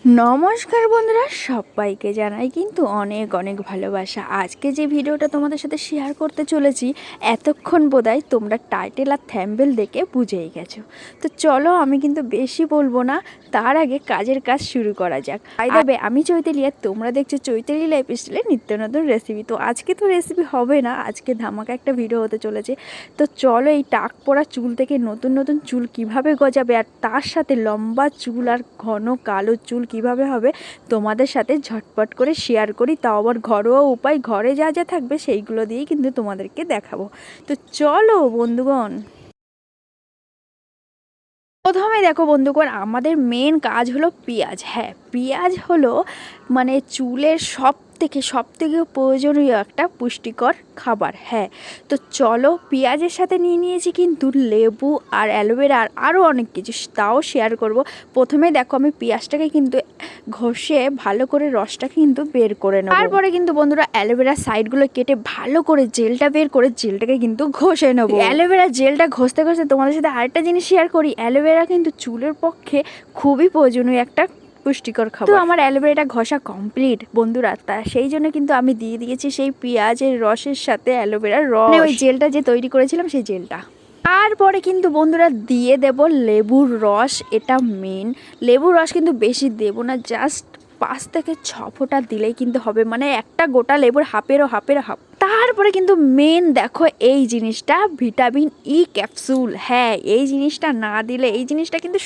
নমস্কার বন্ধুরা, সবাইকে জানাই কিন্তু অনেক অনেক ভালোবাসা। আজকে যে ভিডিওটা তোমাদের সাথে শেয়ার করতে চলেছি, এতক্ষণ বোধহয় তোমরা টাইটেল আর থ্যাম্বনেল দেখে বুঝেই গেছো। তো চলো, আমি কিন্তু বেশি বলবো না, তার আগে কাজের কাজ শুরু করা যাক। তবে আমি চৈতালি আর তোমরা দেখছো চৈতালি লাইফস্টাইলের নিত্য নতুন রেসিপি। তো আজকে তো রেসিপি হবে না, আজকে ধামাকা একটা ভিডিও হতে চলেছে। তো চলো, এই টাক পড়া চুল থেকে নতুন নতুন চুল কিভাবে গজাবে, আর তার সাথে লম্বা চুল আর ঘন কালো চুল কিভাবে হবে তোমাদের সাথে ঝটপট করে শেয়ার করি। তাও আবার ঘরোয়া উপায়, ঘরে যা যা থাকবে সেইগুলো দিয়েই কিন্তু তোমাদেরকে দেখাবো। তো চলো বন্ধুগণ, প্রথমে দেখো বন্ধুগণ, আমাদের মেন কাজ হলো পেঁয়াজ। হ্যাঁ, পেঁয়াজ হলো মানে চুলের সব থেকে প্রয়োজনীয় একটা পুষ্টিকর খাবার। হ্যাঁ, তো চলো, পেঁয়াজের সাথে নিয়ে নিয়েছি কিন্তু লেবু আর অ্যালোভেরা আর আরও অনেক কিছু, তাও শেয়ার করব। প্রথমে দেখো, আমি পেঁয়াজটাকে কিন্তু ঘষে ভালো করে রসটাকে কিন্তু বের করে নেব। তারপরে কিন্তু বন্ধুরা অ্যালোভেরার সাইডগুলো কেটে ভালো করে জেলটা বের করে জেলটাকে কিন্তু ঘষে নেব। অ্যালোভেরা জেলটা ঘষতে ঘষতে তোমাদের সাথে আরেকটা জিনিস শেয়ার করি। অ্যালোভেরা কিন্তু চুলের পক্ষে খুবই প্রয়োজনীয় একটা পুষ্টিকর খাবার। তো আমার অ্যালোভেরাটা ঘষা কমপ্লিট বন্ধুরা, তা সেই জন্য কিন্তু আমি দিয়ে দিয়েছি সেই পেঁয়াজের রসের সাথে অ্যালোভেরার রস, ওই জেলটা যে তৈরি করেছিলাম সেই জেলটা। তারপরে কিন্তু বন্ধুরা দিয়ে দেব লেবুর রস। এটা মেন, লেবুর রস কিন্তু বেশি দেব না, জাস্ট 5 থেকে 6 ফোঁটা দিলেই কিন্তু হবে, মানে একটা গোটা লেবুর হাফেরও হাফ। তারপরে কিন্তু মেন দেখো এই জিনিসটা, ভিটামিন ই ক্যাপসুল। হ্যাঁ, এই জিনিসটা না দিলে, এই জিনিসটা কিন্তু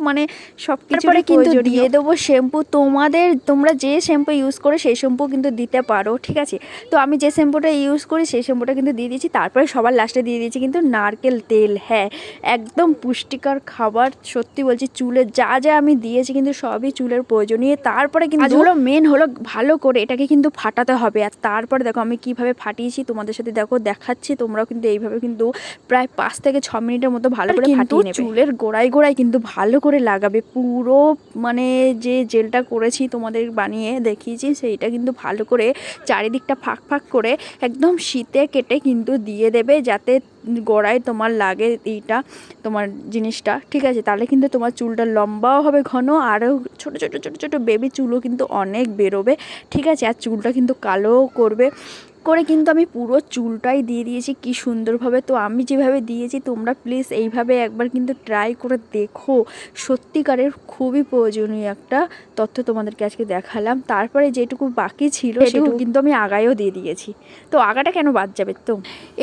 মানে সব কিছুরে কিন্তু দিয়ে দেবো শ্যাম্পু। তোমরা যে শ্যাম্পু ইউজ করে সেই শ্যাম্পু কিন্তু দিতে পারো, ঠিক আছে। তো আমি যে শ্যাম্পুটা ইউজ করি সেই শ্যাম্পুটা কিন্তু দিয়ে দিয়েছি। তারপরে সবার লাস্টে দিয়ে দিয়েছি কিন্তু নারকেল তেল। হ্যাঁ, একদম পুষ্টিকর খাবার, সত্যি বলছি। চুলে যা যা আমি দিয়েছি কিন্তু সবই চুলের প্রয়োজনীয়। তারপরে কিন্তু হলো মেন হলো ভালো করে এটাকে কিন্তু ফাটাতে হবে। আর তারপরে দেখো আমি কিভাবে ফাটিয়েছি তোমাদের সাথে দেখাচ্ছি। তোমরাও কিন্তু এইভাবে কিন্তু প্রায় 5 থেকে 6 মিনিটের মতো ভালো করে ফাটিয়ে নেবে। চুলের গোড়ায় গোড়ায় কিন্তু ভালো করে লাগাবে পুরো, মানে যে জেলটা করেছি তোমাদের বানিয়ে দেখিয়েছি সেইটা কিন্তু ভালো করে চারিদিকটা ফাঁক ফাঁক করে একদম শীতে কেটে কিন্তু দিয়ে দেবে, যাতে গোড়ায় তোমার লাগে এইটা তোমার জিনিসটা, ঠিক আছে। তাহলে কিন্তু তোমার চুলটা লম্বাও হবে, ঘন, আরও ছোটো ছোটো ছোটো ছোটো বেবি চুলও কিন্তু অনেক বেরোবে, ঠিক আছে। আর চুলটা কিন্তু কালোও করবে করে কিন্তু আমি পুরো চুলটাই দিয়ে দিয়েছি কি সুন্দরভাবে। তো আমি যেভাবে দিয়েছি তোমরা প্লিজ এইভাবে একবার কিন্তু ট্রাই করে দেখো। সত্যিকারের খুবই প্রয়োজনীয় একটা তথ্য তোমাদেরকে আজকে দেখালাম। তারপরে যেটুকু বাকি ছিল সেটুকু কিন্তু আমি আগায়ও দিয়ে দিয়েছি। তো আগাটা কেন বাদ যাবে? তো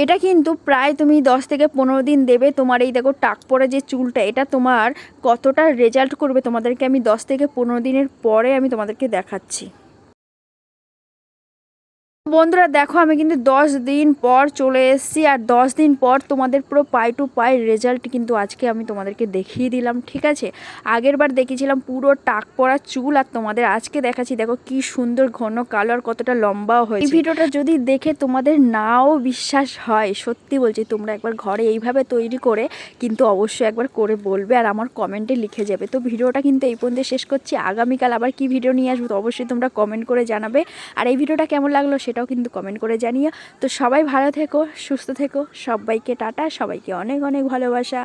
এটা কিন্তু প্রায় তুমি 10 থেকে 15 দিন দেবে। তোমার এই দেখো টাক পড়ে যে চুলটা, এটা তোমার কতটা রেজাল্ট করবে তোমাদেরকে আমি 10 থেকে 15 দিনের পরে আমি তোমাদেরকে দেখাচ্ছি। বন্ধুরা দেখো, আমি কিন্তু 10 দিন পর চলে এসেছি, আর 10 দিন পর তোমাদের পুরো পাই টু পাই রেজাল্ট কিন্তু আজকে আমি তোমাদেরকে দেখিয়ে দিলাম, ঠিক আছে। আগের বার দেখিয়েছিলাম পুরো টাক পড়া চুল, আর তোমাদের আজকে দেখাচ্ছি দেখো কি সুন্দর ঘন কালো আর কতটা লম্বাও হয়েছে। এই ভিডিওটা যদি দেখে তোমাদের নাও বিশ্বাস হয়, সত্যি বলছি, তোমরা একবার ঘরে এইভাবে তৈরি করে কিন্তু অবশ্যই একবার করে বলবে আর আমার কমেন্টে লিখে যাবে। তো ভিডিওটা কিন্তু এই পর্যন্ত শেষ করছি। আগামীকাল আবার কি ভিডিও নিয়ে আসবো তো অবশ্যই তোমরা কমেন্ট করে জানাবে। আর এই ভিডিওটা কেমন লাগলো সেটাও কিন্তু কমেন্ট করে জানিও। তো সবাই ভালো থেকো, সুস্থ থেকো, সবাইকে টাটা, সবাইকে অনেক অনেক ভালোবাসা।